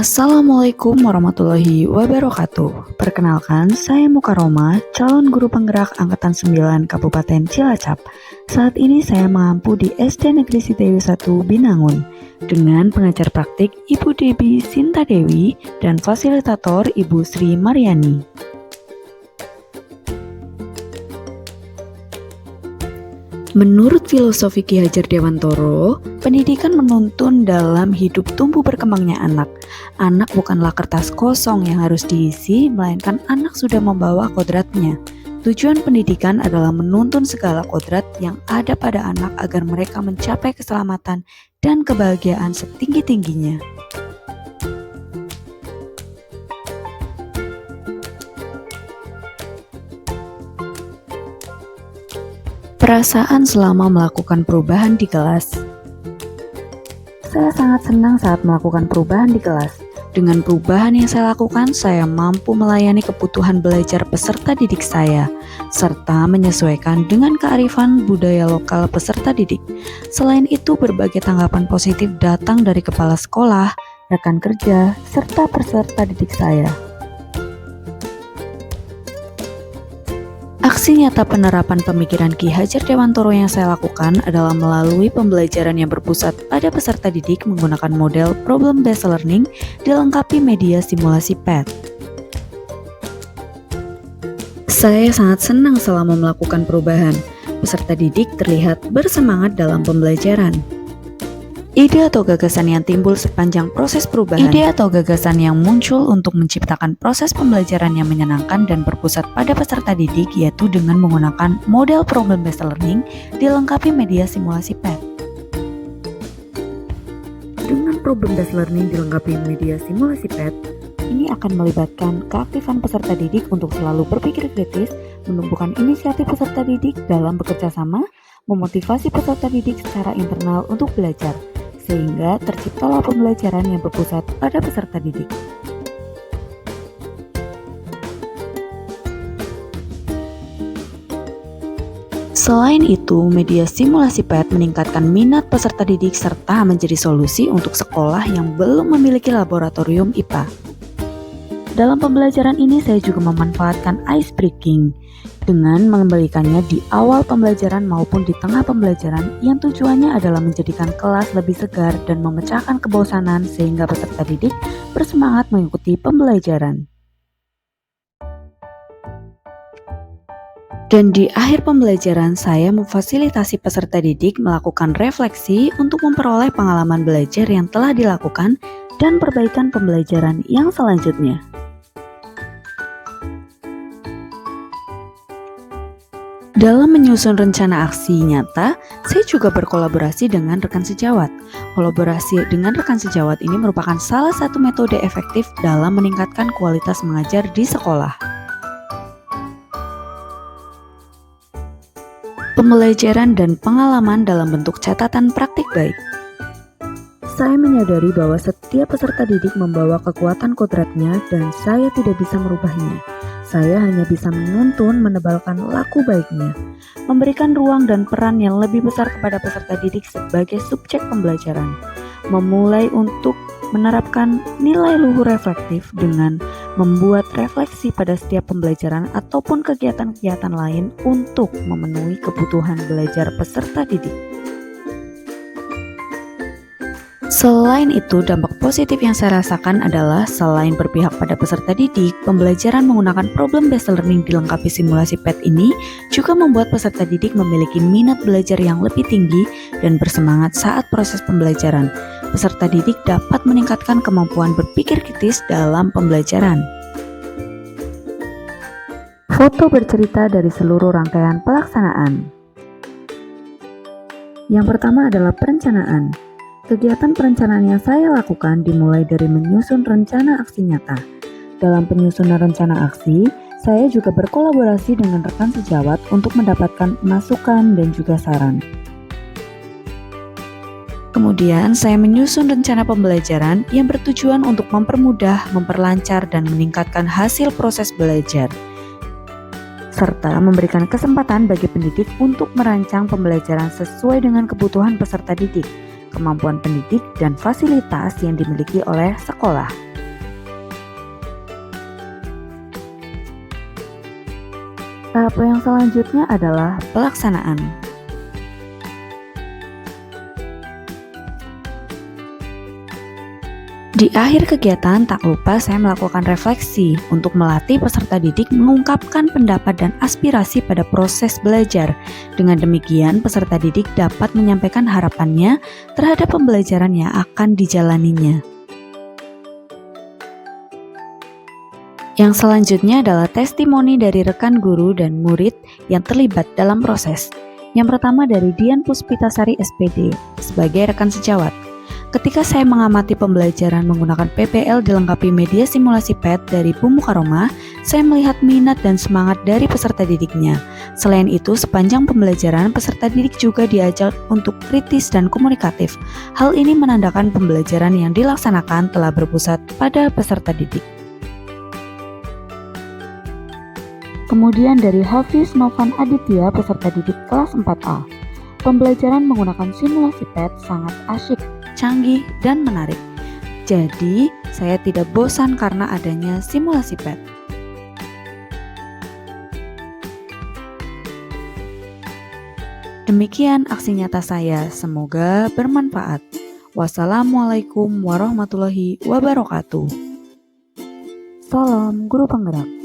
Assalamualaikum warahmatullahi wabarakatuh. Perkenalkan, saya Mukaroma, calon guru penggerak Angkatan 9 Kabupaten Cilacap. Saat ini saya mengampu di SD Negeri Sitewi 1 Binangun dengan pengajar praktik Ibu Debi Sinta Dewi dan fasilitator Ibu Sri Maryani. Menurut filosofi Ki Hajar Dewantoro, pendidikan menuntun dalam hidup tumbuh berkembangnya anak. Anak bukanlah kertas kosong yang harus diisi, melainkan anak sudah membawa kodratnya. Tujuan pendidikan adalah menuntun segala kodrat yang ada pada anak agar mereka mencapai keselamatan dan kebahagiaan setinggi-tingginya. Perasaan selama melakukan perubahan di kelas. Saya sangat senang saat melakukan perubahan di kelas. Dengan perubahan yang saya lakukan, saya mampu melayani kebutuhan belajar peserta didik saya, serta menyesuaikan dengan kearifan budaya lokal peserta didik. Selain itu, berbagai tanggapan positif datang dari kepala sekolah, rekan kerja, serta peserta didik saya. Aksi nyata penerapan pemikiran Ki Hajar Dewantoro yang saya lakukan adalah melalui pembelajaran yang berpusat pada peserta didik menggunakan model problem based learning dilengkapi media simulasi PET. Saya sangat senang selama melakukan perubahan. Peserta didik terlihat bersemangat dalam pembelajaran. Ide atau gagasan yang timbul sepanjang proses perubahan. Ide atau gagasan yang muncul untuk menciptakan proses pembelajaran yang menyenangkan dan berpusat pada peserta didik yaitu dengan menggunakan model problem based learning dilengkapi media simulasi PET. Dengan problem based learning dilengkapi media simulasi PET, ini akan melibatkan keaktifan peserta didik untuk selalu berpikir kritis, menumbuhkan inisiatif peserta didik dalam bekerja sama, memotivasi peserta didik secara internal untuk belajar, sehingga terciptalah pembelajaran yang berpusat pada peserta didik. Selain itu, media simulasi PET meningkatkan minat peserta didik serta menjadi solusi untuk sekolah yang belum memiliki laboratorium IPA. Dalam pembelajaran ini saya juga memanfaatkan ice breaking dengan mengembalikannya di awal pembelajaran maupun di tengah pembelajaran yang tujuannya adalah menjadikan kelas lebih segar dan memecahkan kebosanan sehingga peserta didik bersemangat mengikuti pembelajaran. Dan di akhir pembelajaran saya memfasilitasi peserta didik melakukan refleksi untuk memperoleh pengalaman belajar yang telah dilakukan dan perbaikan pembelajaran yang selanjutnya. Dalam menyusun rencana aksi nyata, saya juga berkolaborasi dengan rekan sejawat. Kolaborasi dengan rekan sejawat ini merupakan salah satu metode efektif dalam meningkatkan kualitas mengajar di sekolah. Pembelajaran dan pengalaman dalam bentuk catatan praktik baik. Saya menyadari bahwa setiap peserta didik membawa kekuatan kodratnya dan saya tidak bisa merubahnya. Saya hanya bisa menuntun, menebalkan laku baiknya, memberikan ruang dan peran yang lebih besar kepada peserta didik sebagai subjek pembelajaran, memulai untuk menerapkan nilai luhur reflektif dengan membuat refleksi pada setiap pembelajaran ataupun kegiatan-kegiatan lain untuk memenuhi kebutuhan belajar peserta didik. Selain itu, dampak positif yang saya rasakan adalah selain berpihak pada peserta didik, pembelajaran menggunakan problem based learning dilengkapi simulasi PET ini juga membuat peserta didik memiliki minat belajar yang lebih tinggi dan bersemangat saat proses pembelajaran. Peserta didik dapat meningkatkan kemampuan berpikir kritis dalam pembelajaran. Foto bercerita dari seluruh rangkaian pelaksanaan. Yang pertama adalah perencanaan. Kegiatan perencanaan yang saya lakukan dimulai dari menyusun rencana aksi nyata. Dalam penyusunan rencana aksi, saya juga berkolaborasi dengan rekan sejawat untuk mendapatkan masukan dan juga saran. Kemudian, saya menyusun rencana pembelajaran yang bertujuan untuk mempermudah, memperlancar, dan meningkatkan hasil proses belajar, serta memberikan kesempatan bagi pendidik untuk merancang pembelajaran sesuai dengan kebutuhan peserta didik, kemampuan pendidik, dan fasilitas yang dimiliki oleh sekolah. Tahap yang selanjutnya adalah pelaksanaan. Di akhir kegiatan, tak lupa saya melakukan refleksi untuk melatih peserta didik mengungkapkan pendapat dan aspirasi pada proses belajar. Dengan demikian, peserta didik dapat menyampaikan harapannya terhadap pembelajaran yang akan dijalaninya. Yang selanjutnya adalah testimoni dari rekan guru dan murid yang terlibat dalam proses. Yang pertama dari Dian Puspitasari SPD sebagai rekan sejawat. Ketika saya mengamati pembelajaran menggunakan PPL dilengkapi media simulasi PET dari Bu Mukaroma, saya melihat minat dan semangat dari peserta didiknya. Selain itu, sepanjang pembelajaran, peserta didik juga diajak untuk kritis dan komunikatif. Hal ini menandakan pembelajaran yang dilaksanakan telah berpusat pada peserta didik. Kemudian dari Hafiz Novan Aditya, peserta didik kelas 4A. Pembelajaran menggunakan simulasi PET sangat asyik, canggih, dan menarik. Jadi, saya tidak bosan karena adanya simulasi PET. Demikian aksi nyata saya, semoga bermanfaat. Wassalamualaikum warahmatullahi wabarakatuh. Salam Guru Penggerak.